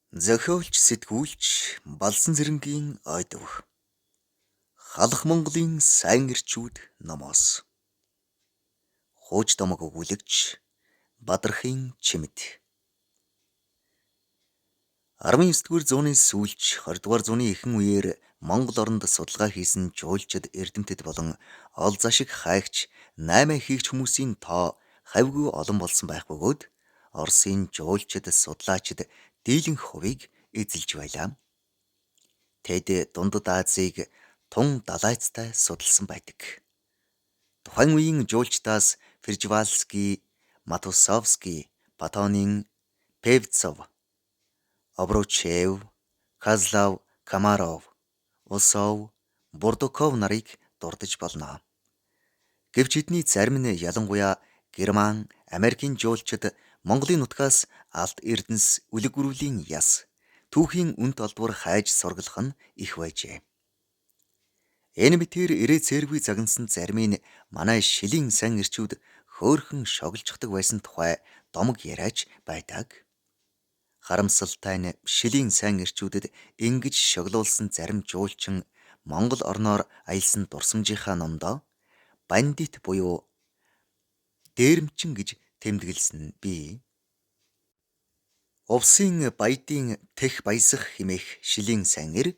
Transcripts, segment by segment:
Зохиолч сэтгүүлч Балсан Цэрэнгийн ойдов. Халах Монголын сайн эрчүүд номоос. Хууч домог өгүүлэгч Бадрахын чимэд. 19-р зууны сүүлч 20-р зууны ихэнх үеэр Монгол оронд судалгаа хийсэн жуулчид эрдэмтэд болон ол зашиг хайгч 8 хийгч хүмүүсийн тоо хавьгүй олон болсон байх бөгөөд Оросын жуулчид судлаачид дийлэнх хувийг эзэлж байлаа. Тэд Дундад Азийг тун далайцтай судалсан байдаг. Тухайн үеийн жуулчдаас Пржевальский, Матусовский, Патонин, Певцов, Обручев, Козлов, Комаров, Усов, Бурдуков нарыг дурдж болно. Гэвч эдний зарим нь ялангуяа Герман, Америкийн жуулчид Монголын нутгаас алт эрдэнэс үлэг гүрвлийн яс, түүхийн үнэт олдвор хайж сургалах нь их байжээ. Энэ мэтэр ирээ цэргүй загнасан зарим нь манай шилийн сан эрчүүд хөөхөн шоглждаг байсан тухай домог яриач байдаг. Харамсалтай нь шилийн сан эрчүүдэд ингэж шоглуулсан зарим жуулчин Монгол орноор аялсан дурсамжийнхаа номдоо бандит буюу дээрэмчин гэж тэмдэглэсэн бий. Увсын баядын тех баясах хэмээх шилийн сан эр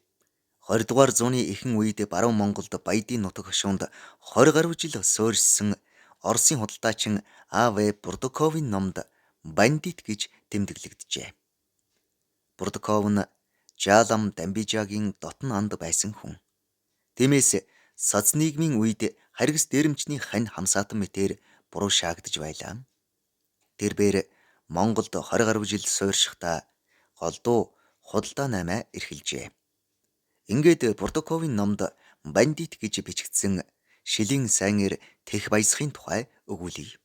20-р зууны ихэнх үед баруун Монголд баядын нутаг хошуунд 20 гаруй жил суурьшсан Оросын худалдаачин А.В. Бурдуковын номд бандит гэж тэмдэглэгдэжээ. Бурдуков нь Жаалам Дамбижаагийн дотн анд байсан хүн. Тиймээс соц нийгмийн үед харгас дээрэмчний хань хамсаатан мэтээр буруу шаагдж байлаа. Тэрбээр Монголд 20 гаруй жил суурьшихдаа голдуу худалдаа наймаа эрхэлжээ. Ингээд Бурдуковын номд бандит гэж бичигдсэн шилийн сайн эр тех баясахын тухай өгүүлье.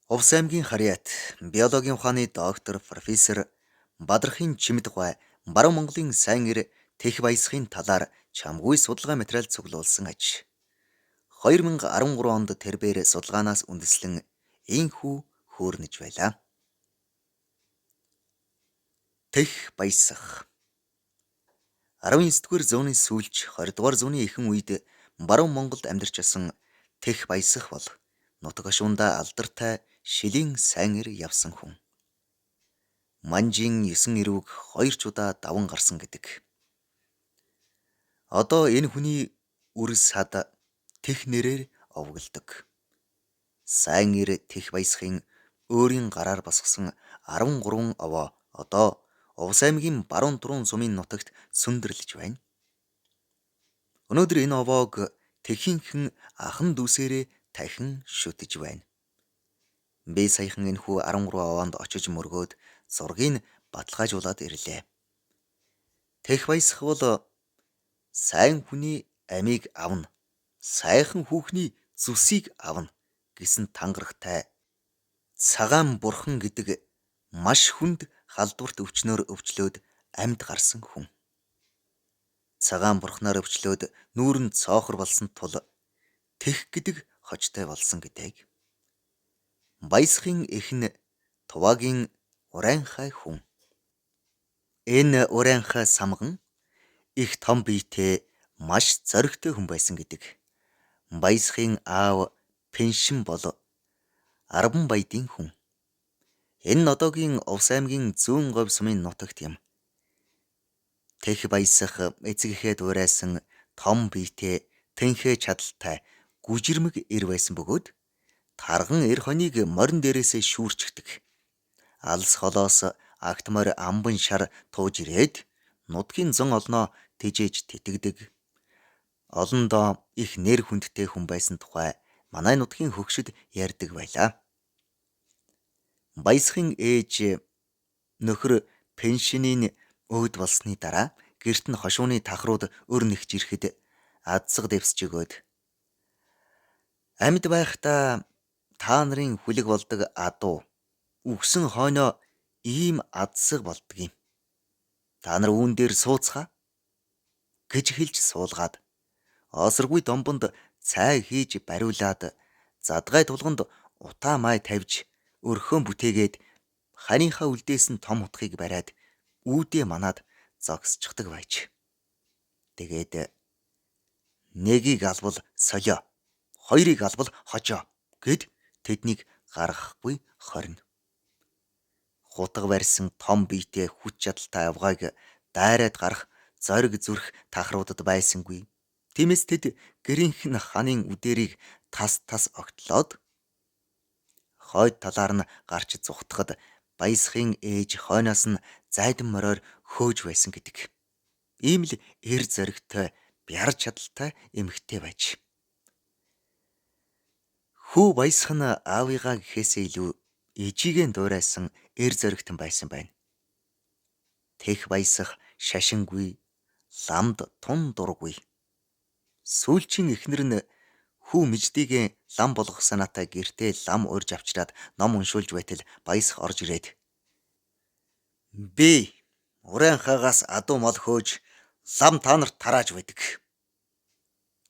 Увс аймгийн Харьяат биологийн ухааны доктор профессор Бадрахын чимэд гуай баруун Монголын сайн эр тех баясахын талаар чамгүй судалгаа материал цуглуулсан аж. 2013 онд тэрбээр судалгаанаас үндэслэн ийхүү хөөрнөж байлаа. Тех баясах 19-р зууны сүүлч 20-р зууны ихэнх үед баруун Монголд амьдарч байсан тех баясах бол нутаг хошуундаа алдартай шилийн сайн эр явсан хүн. Манжин 9 эрүүг 2 ч удаа даван гарсан гэдэг. Одоо энэ хүний үрс сад тех нэрээр овогддог. Сайн эр тех баясахын өөрийн гараар босгосон 13 овоо одоо Увс аймгийн баруун дуруун сумын нутагт сүндэрлэж байна. Өнөөдөр энэ овоог техийнхэн ахан дүүсээрээ тахин шүтэж байна. Би саяхан энэхүү 13 овоонд очиж мөргөөд зургийг баталгаажуулаад ирлээ. Тех баясах бол сайн хүний амийг авна, сайхан хүүхний зүсийг авна гэсэн тангарагтай цагаан бурхан гэдэг маш хүнд халдварт өвчнөөр өвчлөөд амьд гарсан хүн. Цагаан бурхнаар өвчлөөд нүүрэн цоохор болсон тул тех гэдэг хочтой болсон гэдэг. Баясахын эхнэр Туваагийн Урайнхай хүн. Энэ Урайнхай самган их том биетэй маш зоригтой хүн байсан гэдэг. Баясахын аав Пеншин бол Арбан баядын хүн. Энэ нь одоогийн Увс аймгийн зүүн говь сумын нутагт юм. Тех баясах эцэгийнхээ дуурайсан том биетэй тэнхээ чадалтай гүжирмэг эр байсан бөгөөд тарган эр хоныг морин дээрээсээ шүүрчгдэг. Алс холоос агт морь амбан шар тууж ирээд нутгийн зон олноо тижээж тэтгдэг. Олондоо их нэр хүндтэй хүн байсан тухай манай нутгийн хөгшөд ярьдаг байлаа. Баясахын ээж нөхөр Пеншинийн өвд болсны дараа гэрт нь хошууны тахрууд өр нэгж ирэхэд адсаг дэвсж өгөөд амьд байхдаа та нарын хүлэг болдог адуу үгсэн хойноо ийм адсаг болдгийм. Та нар үүн дээр сууцгаа гэж хэлж суулгаад осоргүй домбонд цай хийж бариулаад задгай тулганд утаа май тавьж өрхөө бүтээгээд Ханыхаа үлдээс нь том утгыг бариад үүдээ манаад зогсчихдаг байж. Тэгээд нэгийг албал солио, хоёрыг албал хожоо гэд тэднийг гаргахгүй хорно. Хутга барьсан том биетэй хүч чадалтай авгааг дайраад гарах зориг зүрх тахруудад байсангүй. Тиймээс тэд гэрийнх нь ханын үдэрийг тас тас огтлоод хойд талаар нь гарч зүхтахад баясхын ээж хойноос нь зайдан мороор хөөж байсан гэдэг. Ийм л эр зоригтой, бяр чадалтай эмэгтэй байж. Хүү баясх нь аавыгаа гэхээсээ илүү ээжигээ дуурайсан эр зоригтон байсан байна. Тех баясах шашингүй, ламд тун дургүй. Сүүлчийн эхнэр нь хүү мэждийгээ лам болгох санаатай гэртээ лам урьж авчираад ном уншуулж байтал баясх орж ирээд би урайн хаагаас адуу мал хөөж лам та нарт тарааж байдаг.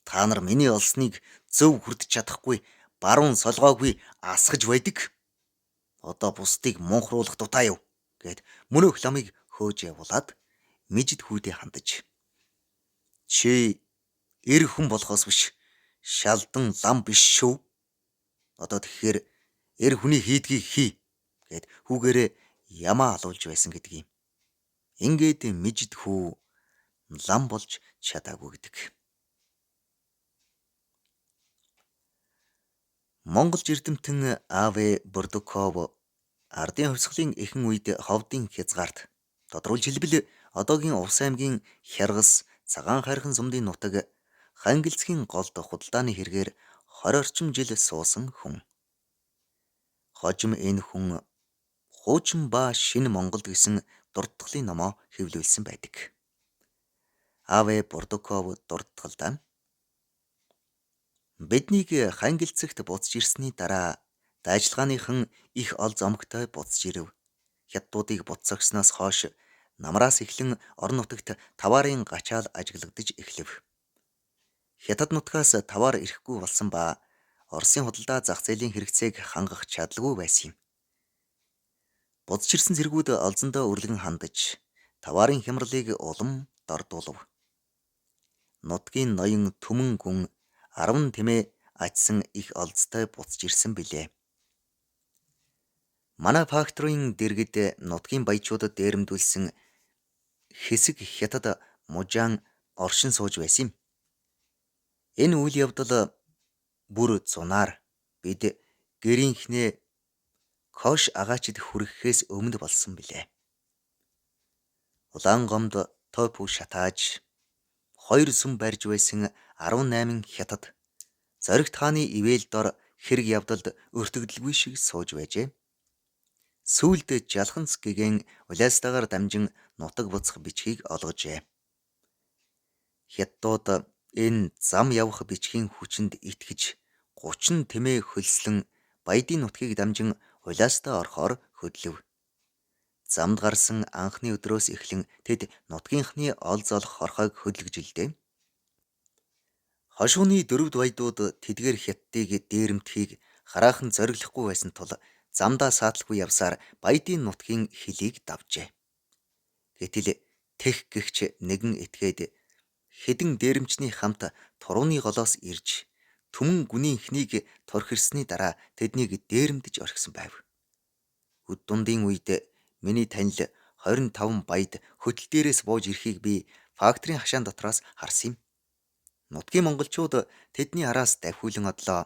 Та нар миний олсныг зөв хүрдэж чадахгүй, баруун солгоогүй асгаж байдаг. Одоо бусдыг мунхруулах дутаа юу гэд мөнөөх ламыг хөөж явуулаад мэжид хүүдээ хандаж. Чи эр хүн болохоос биш шалдан лам биш шүү. Одоо тэгэхээр эр хүний хийдгийг хий гэд хүүгээрээ ямаа алуулж байсан гэдэг юм. Ингээд мэжид хүү лам болж чадаагүй гэдэг. Монгол эрдэмтэн А.В. Бурдуков ардын хувьсгалын эхэн үед ховдын хязгаарт тодруулж хэлбэл одоогийн Увс аймгийн Хяргас, Цагаан хайрхан сумдын нутаг Хангилцгийн голд худалдааны хэрэгээр 20 орчим жил суусан хүн. Хожим энэ хүн хуучин ба шинэ Монголд гэсэн дурдтгалын номоо хэвлүүлсэн байдаг. А.В. Бурдуков дурдтгалдаа биднийг Хангилцэгт буцаж ирсний дараа дайчилгааныхан их ол зомгтой буцаж ирэв. Хятадуудыг буцагснаас хойш намраас эхлэн орон нутагт таварын гачаал ажиглагдаж эхлэв. Хятад нутгаас таваар ирэхгүй болсон ба Оросын худалдаа зах зээлийн хэрэгцээг хангах чадалгүй байсан юм. Буцаж ирсэн зэргүүд олзондоо үрлэгэн хандаж таварын хямралыг улам дордуулв. Нутгийн ноён Түмэн гүн 10 тэмээ ачсан их олзтой буцаж ирсэн билээ. Манай факторийн дэргэд нутгийн баячуудад дээрэмдүүлсэн хэсэг хятад мужаан оршин сууж байсан юм. Энэ үйл явдал бүр зунаар бид гэрийнхнээ Кош агаачид хүрэхээс өмнө болсон билээ. Улаан гомд той пүү шатааж 2 сүм барьж байсан 18 хятад зоригт хааны ивэл дор хэрэг явдалд өртөгдөлгүй шиг сууж байжээ. Сүүлд Жалханц гэгэн Улястагаар дамжин нутаг буцах бичгийг олгожээ. Хятадууд энэ зам явах бичгийн хүчинд итгэж 30 тэмээ хөлслөн Баядын нутгийг дамжин Улястаа орохоор хөдлөв. Замд гарсан анхны өдрөөс эхлэн тэд нутгийнхны ол золох хорхойг хөдөлгөжилдээ. Хошууны дөрвд баядууд тэдгээр хятадыг дээрэмтхийг хараахан зориглохгүй байсан тул замдаа саатлгүй явсаар Баядын нутгийн хөлийг давжээ. Гэтэл тех гэгч нэгэн этгээд хэдэн дээрэмчний хамт турууны голоос ирж Түмэн гүний ихнийг турхирсны дараа тэднийг дээрэмдэж орхисон байв. Үд дундын үед миний танил 25 баяд хөтөл дээрээс бууж ирэхийг би факторийн хашаан дотроос харсан юм. Нутгийн монголчууд тэдний араас давхиулан одлоо.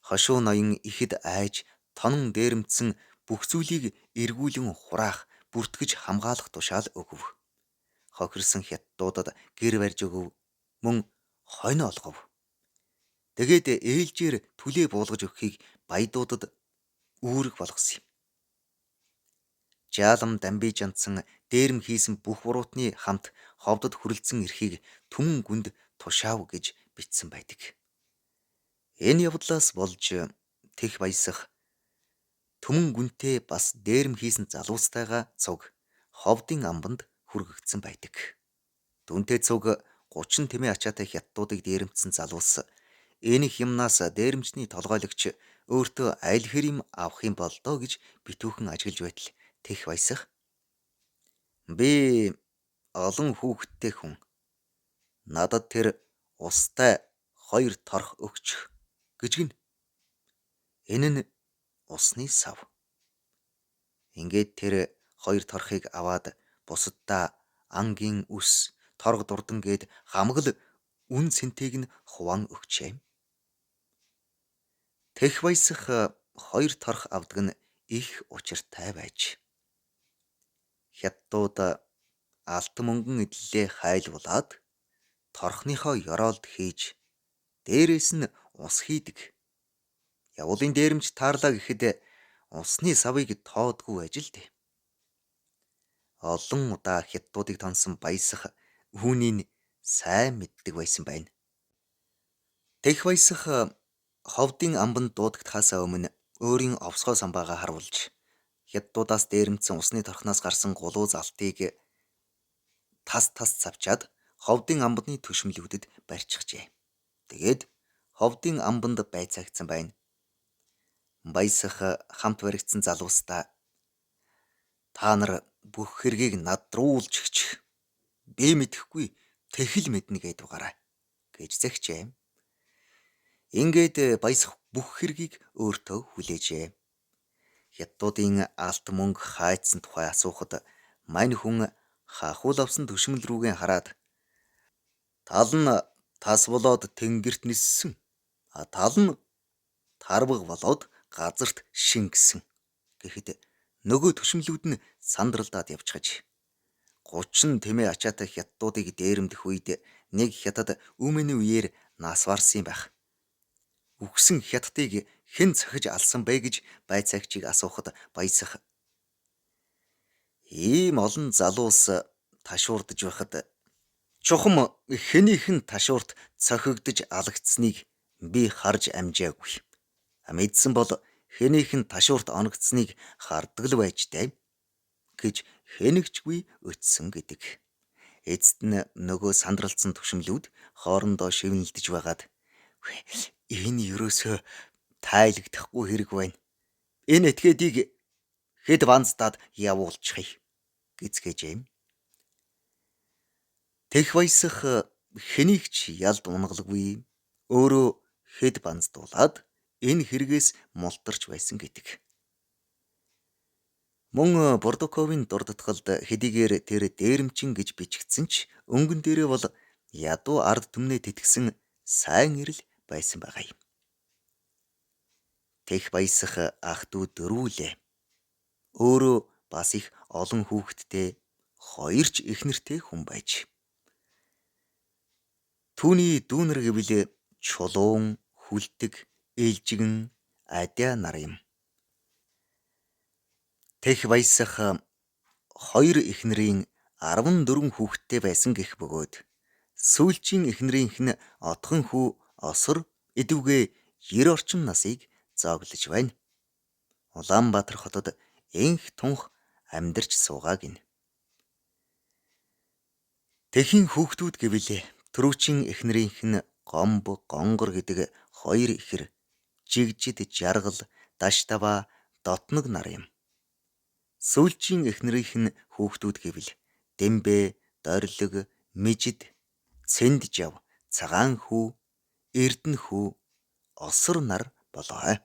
Хошуу ноён ихэд айж тонон дээрэмдсэн бүх зүйлийг эргүүлэн хураах, бүртгэж хамгаалах тушаал өгөв. Хохирсон хятадуудад гэр барьж өгөв, мөн хойно олгов. Тэгээд ээлжээр түлээ буулгаж өгөхийг баядуудад үүрэг болгосон юм. Жаалам дамбиж андсан дээрэм хийсэн бүх буруутны хамт ховдод хүрэлцэн эрхийг Түмэн гүнд тушаав гэж бичсэн байдаг. Энэ явдлаас болж тех баясах Түмэн гүнтэй бас дээрэм хийсэн залуустайгаа цуг ховдын амбанд хүргэгдсэн байдаг. Дүнтэй цуг 30 тэмээ ачаатай хятадуудыг дээрэмдсэн залуус энэ хямнаас дээрэмчний толгойлогч өөртөө аль хэрэм авах юм бол доо гэж битүүхэн ажиглаж байтал тех баясах би олон хүүхэдтэй хүн. Надад тэр устай 2 торх өгчих гэж гин. Энэ нь усны сав. Ингээд тэр 2 торхыг аваад бусаддаа ангийн үс, торг дурдан гээд хамгал үн цэнтэйг нь хуваан өгчээ. Тех баясах 2 торх авдаг нь их учиртай байж. Хятадууд алт мөнгөн эдлээ хайлуулад торхныхоо ёроолд хийж дээрээс нь ус хийдэг. Явуулын дээрэмч таарлаа гэхэд усны савыг тоодгүй ажил дээ. Олон удаа хятадуудыг тонсон баясах үүнийг сайн мэддэг байсан байна. Тех баясах ховдын амбанд дуудагдахаас өмнө өөрийн овсгоо самбаагаа харуулж хятадуудаас дээрэмдсэн усны торхноос гарсан гулуу залтыг тас цавчаад ховдын амбаны төшмөлүүдэд барьчихжээ. Тэгээд ховдын амбанд байцаагдсан байна. Баясах хамт баригдсан залуустаа та нар бүх хэргийг над руу л чигчих. Би мэдэхгүй тэхэл мэднэ гэд угаарай гэж загчээ. Ингээд баясах бүх хэргийг өөртөө хүлээжээ. Хятадуудын алт мөнгө хайцсан тухай асуухад мань хүн хахуул авсан төшмөл рүүгээ хараад тал нь тас болоод тэнгэрт ниссэн. Тал нь тарваг болоод газарт шингэсэн гэхэд нөгөө төшмлүүд нь сандралдаад явчихаж 30 тэмээ ачаатай хятадуудыг дээрэмдэх үед нэг хятад өмнө үеэр нас барсан байх. Үхсэн хятадыг хэн цохиж алсан бэ гэж байцаагчийг асуухад баясах ийм олон залуус ташуурдж байхад чухам хэнийхэн ташуурт цохигдож алагдсныг би харж амжаагүй. Мэдсэн бол хэнийхэн ташуурт оногдсныг хардаг л байж дээ гэж хэнэгчгүй өтсөн гэдэг. Эцэст нь нөгөө сандралцсан түшмлүүд хоорондоо шивнэлдэж байгаад энэ ерөөсөө тайлагдахгүй хэрэг байна. Энэ этгээдийг хэд банздаад явуулчихъя гэцгээжээ. Тех баясах хэнийг ч ялд унгалгүй өөрөө хэд банздуулаад энэ хэрэгээс мултарч байсан гэдэг. Мөн Бурдуковын дурдтгалд хэдийгээр тэр дээрэмчин гэж бичигдсэн ч өнгөн дээрээ бол ядуу ард түмнээ тэтгсэн сайн ирэл байсан байгаа юм. Тех баясах ах дүү дөрвүүлээ. Өөрөө бас их олон хүүхэдтэй 2 ч эхнэртэй хүн байж. Түүний дүүнэр гэвэл чулуун, хүлтэг, ээлжигэн, адиа нар юм. Тех баясах 2 эхнэрийн 14 хүүхэдтэй байсан гэх бөгөөд сүүлчийн эхнэрийнх нь отхон хүү Осор эдүгээ 90 орчим насыг зооглож байна. Улаанбаатар хотод энх тунх амьдарч суугаа гин. Тэхийн хүүхдүүд гэвэл түрүүчийн эхнэрийнх нь Гомб, Гонгор гэдэг 2 ихэр Жигжид, Жаргал, Даштава, Дотног нар юм. Сүүлчийн эхнэрийнх нь хүүхдүүд гэвэл Дэмбэ, Дорлог, Мижид, Цэнджав, Цагаан хүү, Эрдэнэ хүү, Осор нар болоо.